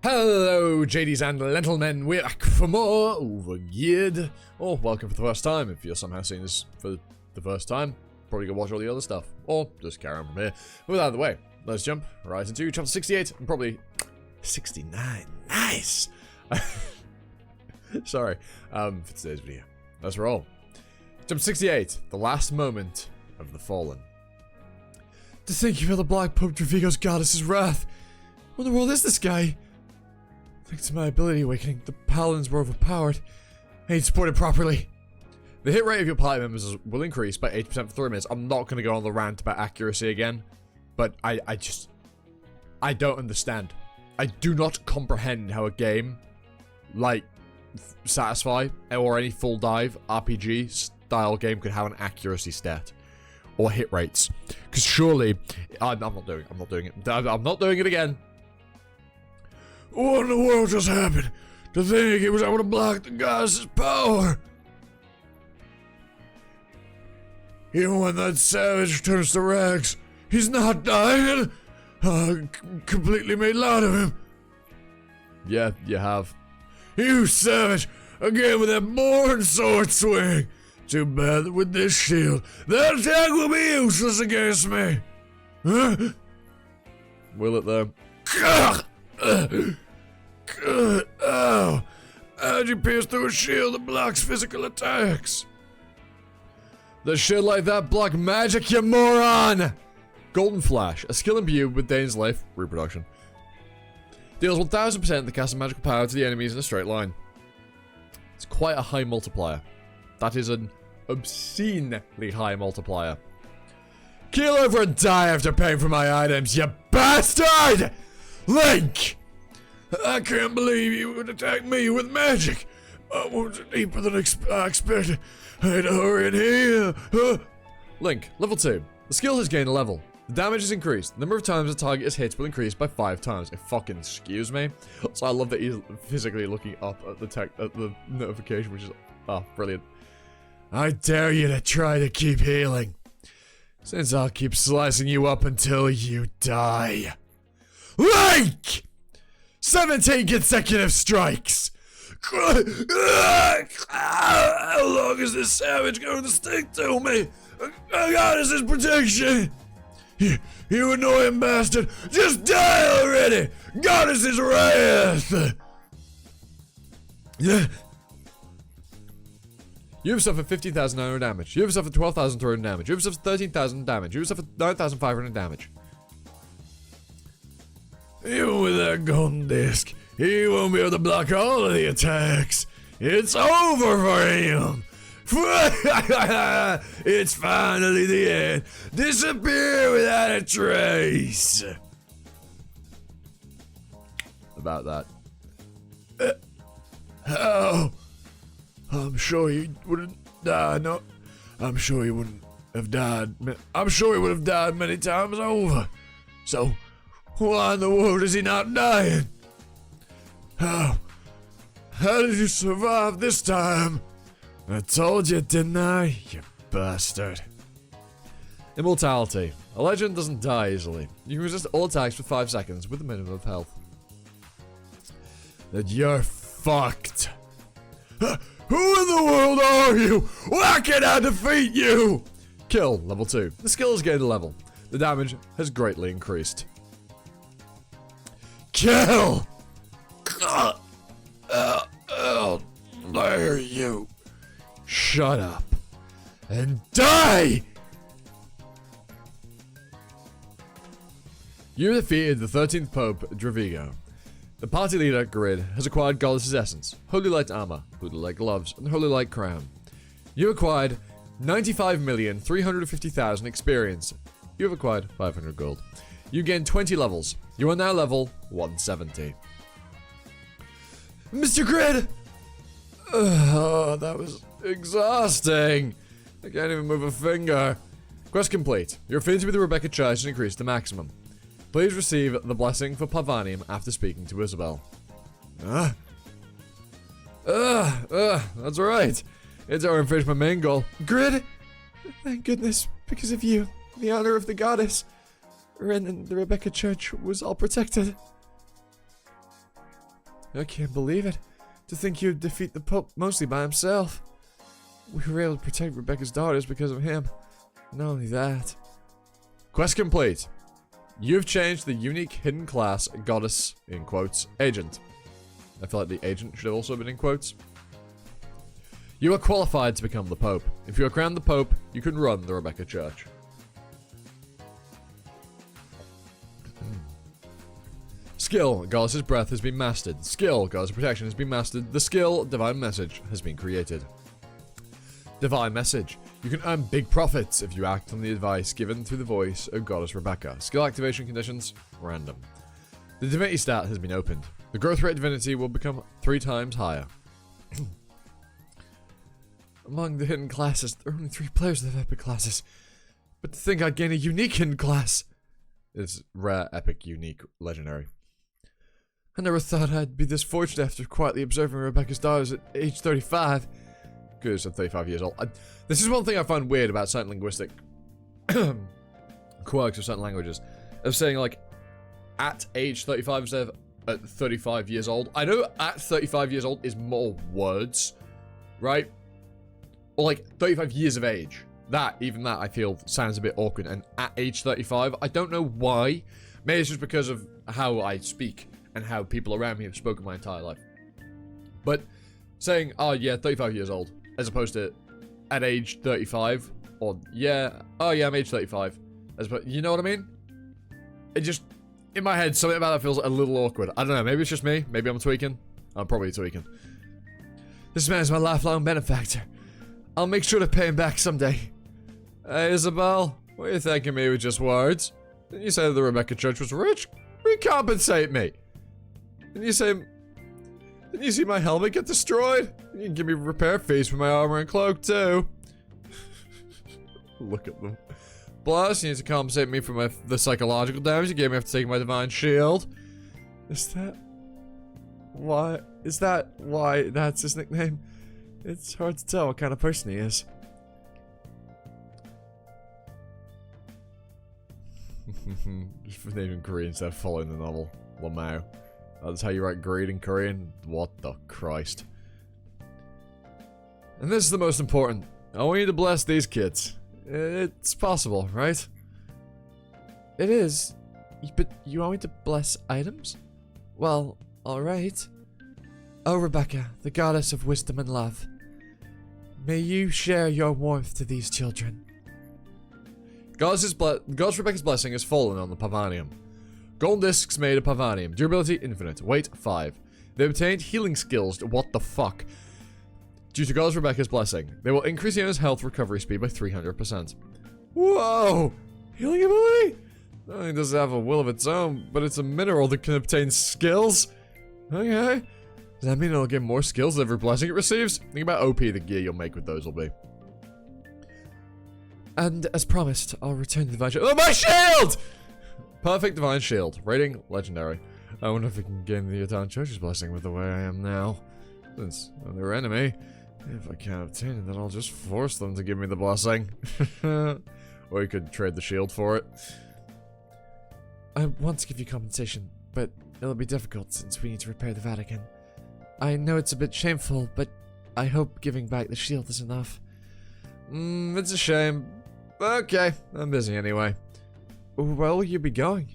Hello, JDs and gentlemen, we're back for more Overgeared. Or welcome for the first time, if you're somehow seeing this for the first time. Probably go watch all the other stuff, or just carry on from here. But with out of the way, let's jump right into chapter 68, and probably 69. Nice! Sorry, for today's video. Let's roll. Chapter 68, the last moment of the fallen. To think you feel the Black Pope Dravigo's goddess's wrath. What in the world is this guy? Thanks to my ability awakening, the paladins were overpowered. I ain't supported properly. The hit rate of your party members will increase by 8% for 3 minutes. I'm not going to go on the rant about accuracy again, but I don't understand. I do not comprehend how a game like Satisfy or any full dive RPG style game could have an accuracy stat or hit rates. Because surely, I'm not doing it. I'm not doing it again. What in the world just happened? To think it was able to block the goddess's power. Even when that savage turns to rags, he's not dying. Completely made light of him. Yeah, you have. You savage! Again with that boring sword swing. Too bad that with this shield, that attack will be useless against me. Huh? Will it though? Ow! How'd you pierce through a shield that blocks physical attacks? The shield like that block magic, you moron! Golden Flash, a skill imbued with Dane's life reproduction. Deals 1000% of the cast of magical power to the enemies in a straight line. It's quite a high multiplier. That is an obscenely high multiplier. Keel over and die after paying for my items, you bastard! Link! I can't believe you would attack me with magic. I was deeper than I expected. I had to hurry in here. Link, level 2. The skill has gained a level. The damage is increased. The number of times the target is hit will increase by 5 times. Fucking excuse me. So I love that he's physically looking up at the notification, which is brilliant. I dare you to try to keep healing, since I'll keep slicing you up until you die. Link! 17 consecutive strikes! How long is this savage going to stick to me? Goddess's protection! You annoying bastard! Just die already! Goddess's wrath! You have suffered 15,900 damage. You have suffered 12,300 damage. You have suffered 13,000 damage. You have suffered 9,500 damage. Even with that golden disc, he won't be able to block all of the attacks. It's over for him. It's finally the end. Disappear without a trace. About that. How? I'm sure he wouldn't die. No, I'm sure he wouldn't have died. I'm sure he would have died many times over. So, why in the world is he not dying? How did you survive this time? I told you, didn't I, you bastard? Immortality. A legend doesn't die easily. You can resist all attacks for 5 seconds with a minimum of health. That you're fucked. Who in the world are you? Why can't I defeat you? Kill, level 2. The skill has gained a level. The damage has greatly increased. Kill! Dare you? Shut up and die! You defeated the 13th Pope Dravigo. The party leader, Grid, has acquired Goddess's Essence, Holy Light Armor, Holy Light Gloves, and Holy Light Crown. You acquired 95,350,000 experience. You have acquired 500 gold. You gained 20 levels. You are now level 170. Mr. Grid! Oh, that was exhausting. I can't even move a finger. Quest complete. Your affinity with the Rebecca Church is increased to maximum. Please receive the blessing for Pavanium after speaking to Isabel. That's right. It's our infringed my main goal. Grid! Thank goodness, because of you, the honor of the goddess, Ren and the Rebecca Church was all protected. I can't believe it. To think you'd defeat the Pope mostly by himself. We were able to protect Rebecca's daughters because of him. Not only that. Quest complete. You've changed the unique hidden class goddess, in quotes, agent. I feel like the agent should have also been in quotes. You are qualified to become the Pope. If you are crowned the Pope, you can run the Rebecca Church. Skill, Goddess's Breath has been mastered. Skill, Goddess's Protection has been mastered. The skill, Divine Message, has been created. Divine Message. You can earn big profits if you act on the advice given through the voice of Goddess Rebecca. Skill activation conditions, random. The Divinity stat has been opened. The growth rate Divinity will become 3 times higher. Among the hidden classes, there are only 3 players that have epic classes. But to think I'd gain a unique hidden class. It's rare, epic, unique, legendary. I never thought I'd be this fortunate after quietly observing Rebecca's daughters at age 35. Because I'm 35 years old. This is one thing I find weird about certain linguistic quirks of certain languages. Of saying, like, at age 35 instead of at 35 years old. I know at 35 years old is more words, right? Or, like, 35 years of age. Even that, I feel, sounds a bit awkward. And at age 35, I don't know why. Maybe it's just because of how I speak and how people around me have spoken my entire life. But saying, oh yeah, 35 years old, as opposed to at age 35, or yeah, oh yeah, I'm age 35, as opposed, you know what I mean? It just, in my head, something about that feels a little awkward. I don't know, maybe it's just me, maybe I'm tweaking. I'm probably tweaking. This man's my lifelong benefactor. I'll make sure to pay him back someday. Hey, Isabel, what are you thanking me with just words? Didn't you say that the Rebecca Church was rich? Recompensate me! Didn't you see my helmet get destroyed? You can give me repair fees for my armor and cloak, too. Look at them. Plus, you need to compensate me for the psychological damage you gave me after taking my divine shield. Is that why that's his nickname? It's hard to tell what kind of person he is. Just for naming Korean instead of following the novel. Lamau. That's how you write greed in Korean? What the Christ. And this is the most important. I want you to bless these kids. It's possible, right? It is. But you want me to bless items? Well, alright. Oh, Rebecca, the goddess of wisdom and love. May you share your warmth to these children. Goddess Rebecca's blessing has fallen on the Pavanium. Golden discs made of Pavanium. Durability infinite. Weight 5. They obtained healing skills. What the fuck? Due to Goddess Rebecca's blessing, they will increase the owner's health recovery speed by 300%. Whoa! Healing ability? Not only does it have a will of its own, but it's a mineral that can obtain skills. Okay. Does that mean it'll get more skills with every blessing it receives? Think about OP the gear you'll make with those will be. And as promised, I'll return the divine shield. Oh, my shield! Perfect divine shield. Rating legendary. I wonder if we can gain the Italian Church's blessing with the way I am now. Since I'm their enemy, if I can't obtain it, then I'll just force them to give me the blessing. Or you could trade the shield for it. I want to give you compensation, but it'll be difficult since we need to repair the Vatican. I know it's a bit shameful, but I hope giving back the shield is enough. It's a shame. Okay, I'm busy anyway. Where will you be going?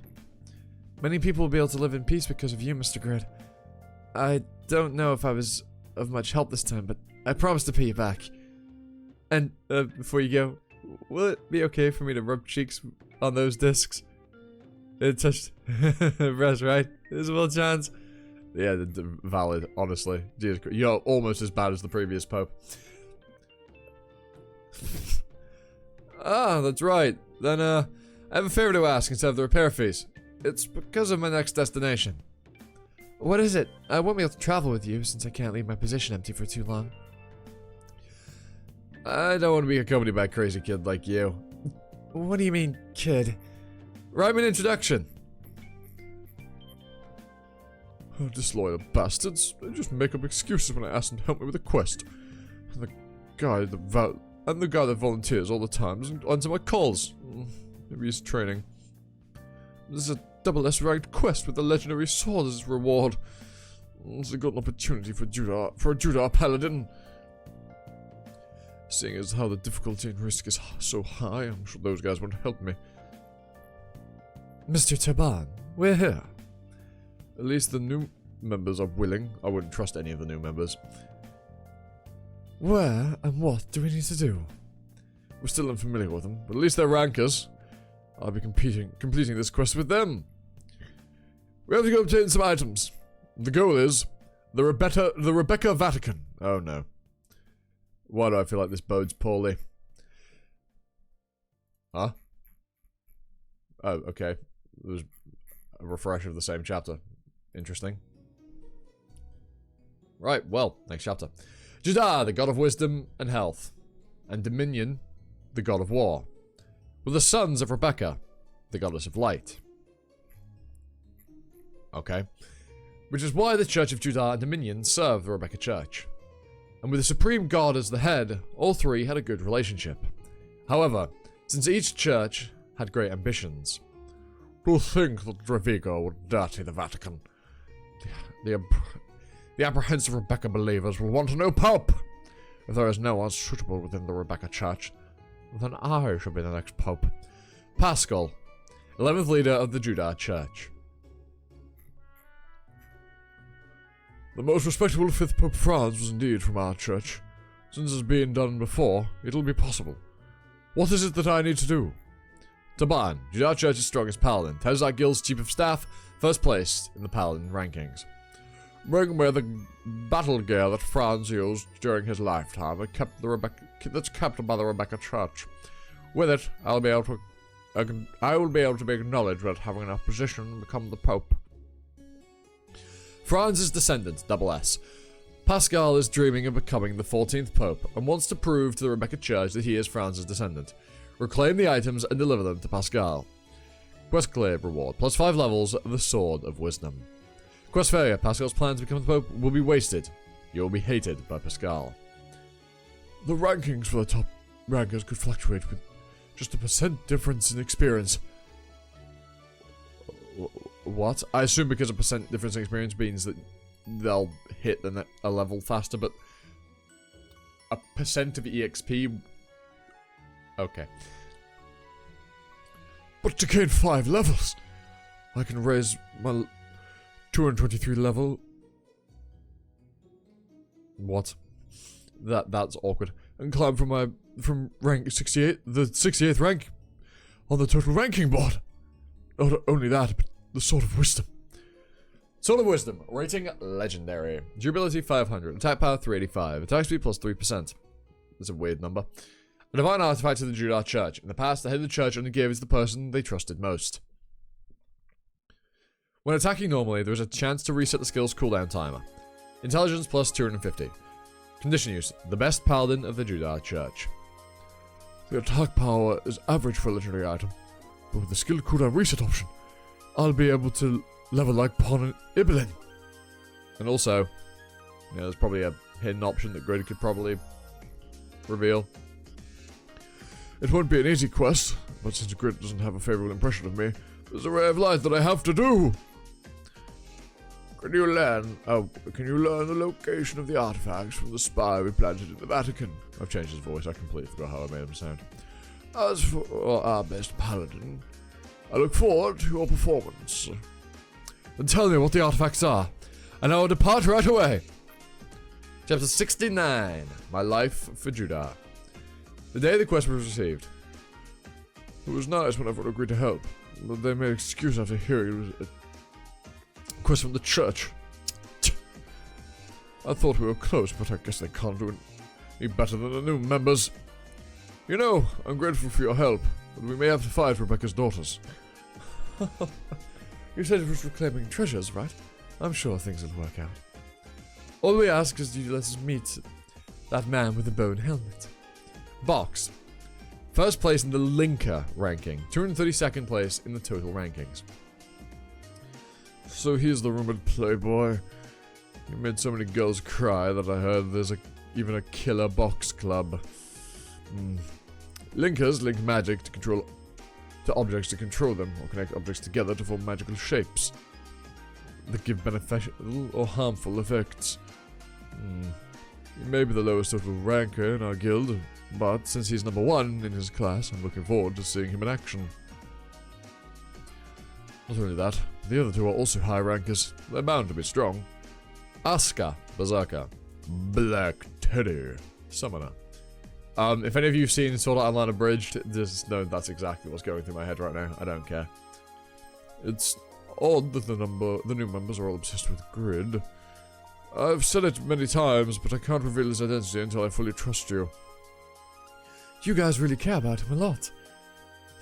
Many people will be able to live in peace because of you, Mr. Grid. I don't know if I was of much help this time, but I promise to pay you back. And, before you go, will it be okay for me to rub cheeks on those discs? It touched breast, right? Isabel Chance. Yeah, valid, honestly. Jesus Christ. You're almost as bad as the previous Pope. Ah, that's right. Then, I have a favor to ask instead of the repair fees. It's because of my next destination. What is it? I won't be able to travel with you since I can't leave my position empty for too long. I don't want to be accompanied by a crazy kid like you. What do you mean, kid? Write me an introduction. Oh, disloyal bastards. They just make up excuses when I ask them to help me with a quest. And the guy that volunteers all the time doesn't answer my calls. Maybe he's training. This is a double S ranked quest with a legendary sword as its reward. It's a good opportunity for a Judah paladin. Seeing as how the difficulty and risk is so high, I'm sure those guys won't help me. Mr. Taban, we're here. At least the new members are willing. I wouldn't trust any of the new members. Where and what do we need to do? We're still unfamiliar with them, but at least they're rankers. I'll be completing this quest with them. We have to go obtain some items. The goal is the Rebecca Vatican. Oh no. Why do I feel like this bodes poorly? Huh? Oh, okay. There's a refresh of the same chapter. Interesting. Right, well, next chapter. Judah, the god of wisdom and health. And Dominion, the god of war. Were the sons of Rebecca, the goddess of light. Okay. Which is why the Church of Judah and Dominion serve the Rebecca Church. And with the Supreme God as the head, all three had a good relationship. However, since each church had great ambitions. To think that Dravigo would dirty the Vatican. The apprehensive Rebecca believers will want a new pope. If there is no one suitable within the Rebecca Church, then I shall be the next pope. Paschal, 11th leader of the Judah Church. The most respectable 5th Pope Franz was indeed from our church. Since it's been done before, it'll be possible. What is it that I need to do? Taban, Judah Church's strongest paladin. Tezak Guild's chief of staff, first place in the paladin rankings. Bring me the battle gear that Franz used during his lifetime that's kept by the Rebecca Church. With it, I will be able to be acknowledged as having enough position to become the Pope. Franz's descendant, SS. Pascal is dreaming of becoming the 14th Pope and wants to prove to the Rebecca Church that he is Franz's descendant. Reclaim the items and deliver them to Pascal. Quest clear reward, plus 5 levels of the Sword of Wisdom. Quest failure, Pascal's plan to become the Pope will be wasted. You will be hated by Pascal. The rankings for the top rankers could fluctuate with just a % difference in experience. What? I assume because a % difference in experience means that they'll hit a level faster, but a % of EXP... Okay. But to gain 5 levels, I can raise my 223 level. What? That's awkward. And climb from rank 68, the 68th rank on the total ranking board. Not only that, but the Sword of Wisdom. Sword of Wisdom, rating legendary. Durability 500, attack power 385, attack speed plus 3%. That's a weird number. A divine artifact to the Judah Church. In the past, the head of the church only gave it to the person they trusted most. When attacking normally, there is a chance to reset the skill's cooldown timer. Intelligence plus 250. Condition use, the best paladin of the Judah Church. The attack power is average for a legendary item, but with the skill cooldown reset option, I'll be able to level like Pon and Ibelin. And also, there's probably a hidden option that Grid could probably reveal. It won't be an easy quest, but since Grid doesn't have a favorable impression of me, there's a ray of light that I have to do. Can you learn the location of the artifacts from the spire we planted in the Vatican? I've changed his voice, I completely forgot how I made him sound. As for our best paladin, I look forward to your performance. Then tell me what the artifacts are, and I will depart right away. Chapter 69, My Life for Judah. The day the quest was received. It was nice when everyone agreed to help, but they made excuse after hearing it was a quest from the church. I thought we were close, but I guess they can't do any better than the new members. You know, I'm grateful for your help, but we may have to fight Rebecca's daughters. You said it was reclaiming treasures, right? I'm sure things will work out. All we ask is you let us meet that man with the bone helmet. Box. First place in the Linker ranking. 232nd place in the total rankings. So he's the rumored playboy. He made so many girls cry that I heard there's even a killer box club. Linkers link magic to objects to control them, or connect objects together to form magical shapes. that give beneficial or harmful effects. He may be the lowest total ranker in our guild, but since he's number 1 in his class, I'm looking forward to seeing him in action. Not only that, the other 2 are also high rankers. They're bound to be strong. Asuka, Berserker. Black Teddy, Summoner. If any of you have seen Sword Art Online Abridged, just know that's exactly what's going through my head right now. I don't care. It's odd that the new members are all obsessed with Grid. I've said it many times, but I can't reveal his identity until I fully trust you. You guys really care about him a lot.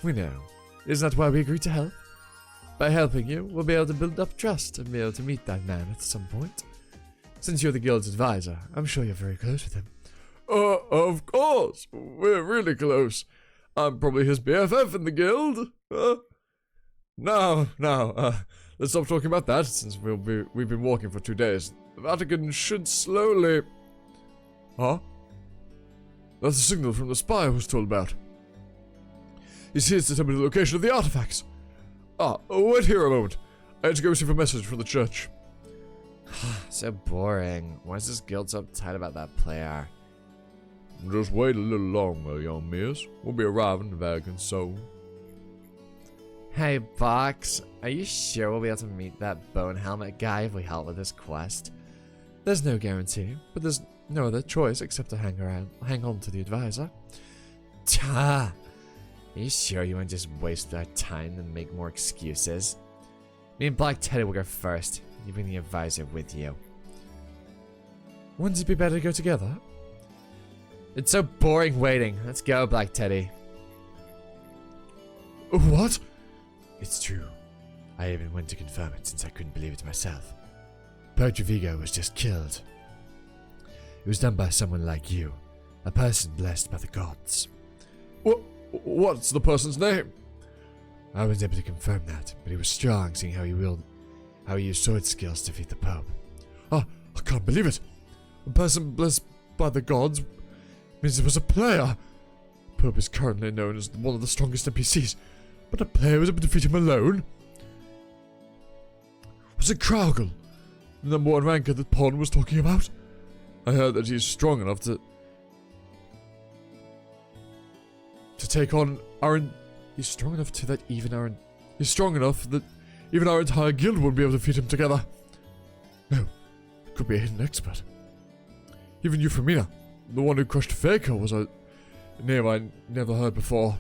We know. Isn't that why we agreed to help? By helping you, we'll be able to build up trust and be able to meet that man at some point. Since you're the guild's advisor, I'm sure you're very close with him. Of course. We're really close. I'm probably his BFF in the guild. Now, let's stop talking about that, since we've been walking for 2 days. The Vatican should slowly... Huh? That's a signal from the spy I was told about. You see, it's to tell me the location of the artifacts. Wait here a moment. I had to go receive a message from the church. So boring. Why is this guild so uptight about that player? Just wait a little longer, young miss. We'll be arriving very soon. Hey, Box. Are you sure we'll be able to meet that bone helmet guy if we help with this quest? There's no guarantee, but there's no other choice except to hang on to the advisor. Are you sure you won't just waste our time and make more excuses? Me and Black Teddy will go first. You bring the advisor with you. Wouldn't it be better to go together? It's so boring waiting. Let's go, Black Teddy. What? It's true. I even went to confirm it since I couldn't believe it myself. Pedro Vigo was just killed. It was done by someone like you. A person blessed by the gods. What's the person's name? I was able to confirm that, but he was strong, seeing how he used sword skills to defeat the Pope. I can't believe it. A person blessed by the gods means it was a player. Pope is currently known as one of the strongest NPCs, but a player was able to defeat him alone? Was it Kraugel, the number 1 ranker that Pon was talking about? I heard that he's strong enough to take on our... He's strong enough that even our entire guild wouldn't be able to defeat him together. No, it could be a hidden expert. Even Euphemina, the one who crushed Faker, was a name I never heard before.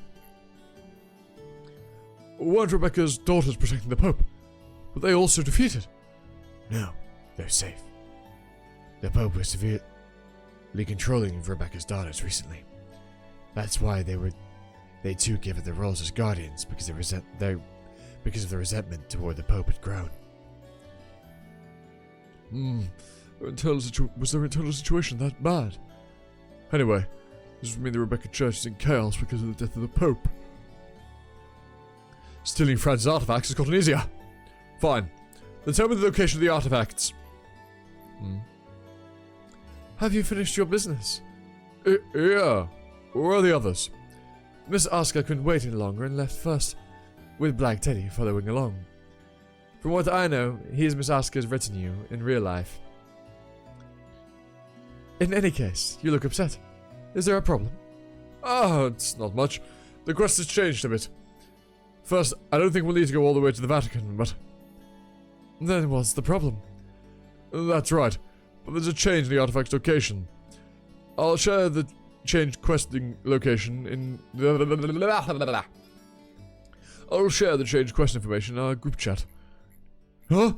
Weren't Rebecca's daughters protecting the Pope? Were they also defeated? No, they're safe. The Pope was severely controlling Rebecca's daughters recently. That's why they too gave up their roles as guardians, because of the resentment toward the Pope had grown. Was their internal situation that bad? Anyway, this would mean the Rebecca Church is in chaos because of the death of the Pope. Stealing Francis' artifacts has gotten easier. Fine. Then tell me the location of the artifacts. Have you finished your business? Yeah. Where are the others? Miss Asuka couldn't wait any longer and left first, with Black Teddy following along. From what I know, he is Miss Asuka's retinue in real life. In any case, you look upset. Is there a problem? It's not much. The quest has changed a bit. First, I don't think we'll need to go all the way to the Vatican, but... Then what's the problem? That's right. But there's a change in the artifact's location. I'll share the changed questing location in... I'll share the changed quest information in our group chat. Huh?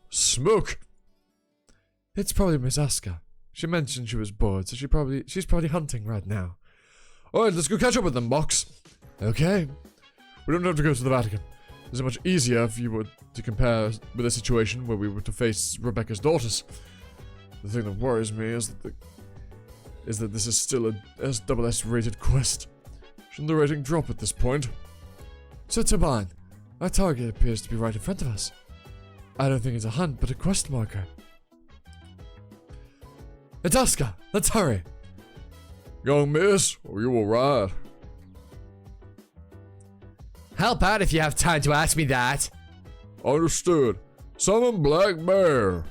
Smoke! It's probably Miss Asuka. She mentioned she was bored, so she's probably hunting right now. Alright, let's go catch up with them, Box. Okay. We don't have to go to the Vatican. It's much easier if you were to compare with a situation where we were to face Rebecca's daughters. The thing that worries me is that this is still a SSS rated quest. Shouldn't the rating drop at this point? So Taban, our target appears to be right in front of us. I don't think it's a hunt, but a quest marker. It's Asuka! Let's hurry! Young miss, are you alright? Help out if you have time to ask me that. Understood. Summon Black Bear.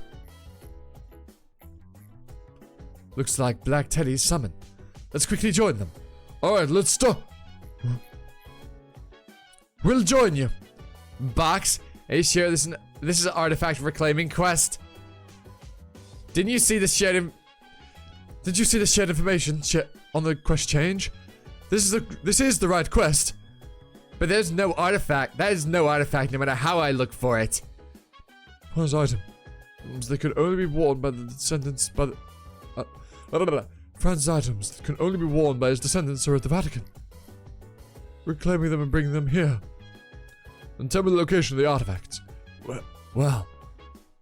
Looks like Black Teddy's summoned. Let's quickly join them. Alright, let's stop. We'll join you. Box, are you sure this is an artifact reclaiming quest? Didn't you see the shared Did you see the shared information on the quest change? This is the right quest. But there's no artifact. That is no artifact no matter how I look for it. Prize items. They can only be worn by the descendants Fran's items that can only be worn by his descendants or at the Vatican. Reclaiming them and bringing them here. And tell me the location of the artifacts. Well,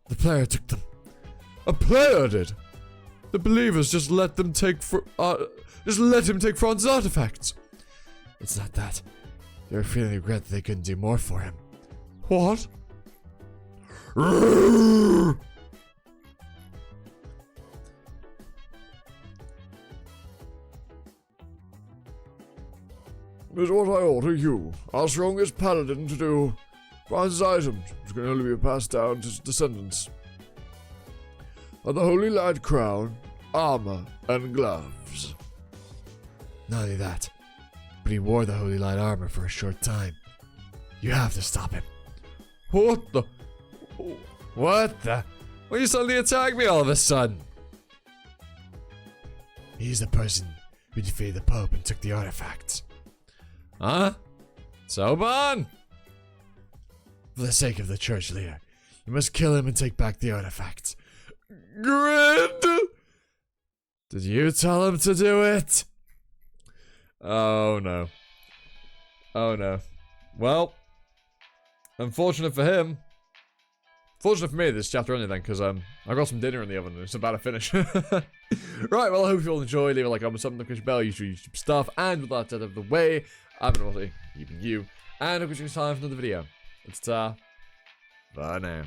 the player took them. A player did? The believers just let them take just let him take Fran's artifacts. It's not that. They were feeling regret that they couldn't do more for him. What? Is what I order you, our strongest paladin, to do. Fran's items, which can only be passed down to his descendants, are the Holy Light crown, armor, and gloves. Not only that, but he wore the Holy Light armor for a short time. You have to stop him. What the? What the? Why you suddenly attack me all of a sudden? He's the person who defeated the Pope and took the artifacts. Huh? Soban? For the sake of the church leader, you must kill him and take back the artifacts. Grid? Did you tell him to do it? Oh no. Oh no. Well, unfortunate for him. Fortunate for me, this chapter only then, because I got some dinner in the oven and it's about to finish. Right, well, I hope you all enjoy. Leave a like, comment, something, push bell, usual YouTube stuff, and with that out of the way, I've been also keeping you, and I'll catch you next time for another video. It's bye now.